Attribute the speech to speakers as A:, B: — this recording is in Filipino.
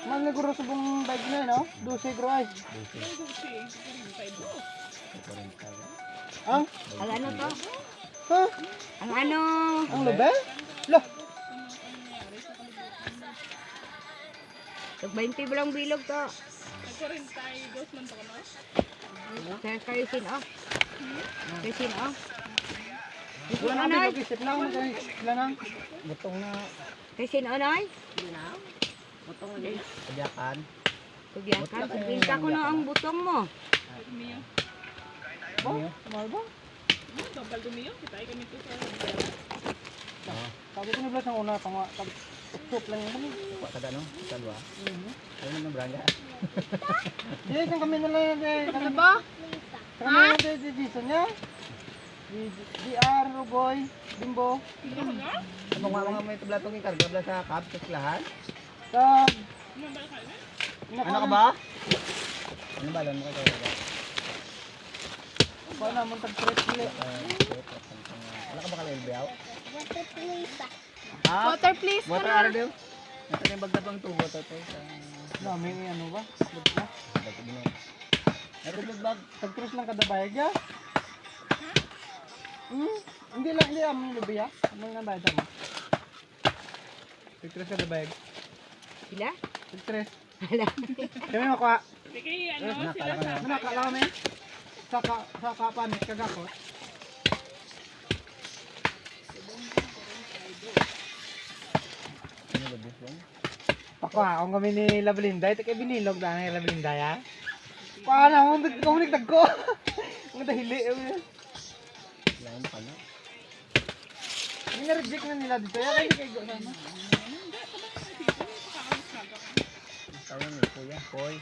A: Man neguro subong bag na no? 12 gro ay. Ang
B: Ang ano to?
A: ha?
B: Ang ano?
A: Ang lobe? Lo.
B: Tag 20 lang bilog to. Kaya kayo sin off. Kayo sin off.
A: Wala na
B: Anay?
A: bilog isip lang sila nang butong na
B: Kayo sin onay?
A: pagyakan.
B: Tugyakan. Pinta ko na ang butong mo.
A: Ba? Mal ba? Sabi ko na blas ang una pang tutok lang yung kami.
C: Kada no? Kalwa. Ano naman branda?
A: Yes, ang kami na lang eh.
B: Ano ba?
A: Kami na lang di Jason niya. DR, Ruboy, Bimbo.
C: Ano nga may tablatong yung karga bla sa kap sa lahat?
A: Sa...
C: Ano ka ba? Ano ba lang mo kayo?
A: Ba naman tag-stress nila.
C: Wala ka ba kalilbiyaw?
B: Water please.
C: Water ara daw. Ito yung bagdad bang tubo to to.
A: Dami ano ba? Ba't na?
C: Ito yung bag.
A: Tag-stress lang kada bayag ya. Hindi lang, hindi aming lubi ya. Ano nga bayad mo? Tag-stress kada bayag.
B: Sila?
A: Tag-stress.
B: Hala.
A: Kami makuha.
C: Ano kala ka na?
A: Ano nakala kami? Sa kapanit kagakot.
C: Ano ba this one?
A: Pakuha, kami ni Labelinda. Ito kay binilog na ni Labelinda ya. Paano? Kung nagtagko. Ang dahili.
C: Lain pa na.
A: Nireject na nila dito. Kaya kayo kayo sana.
C: Tayo ni kuya, koy.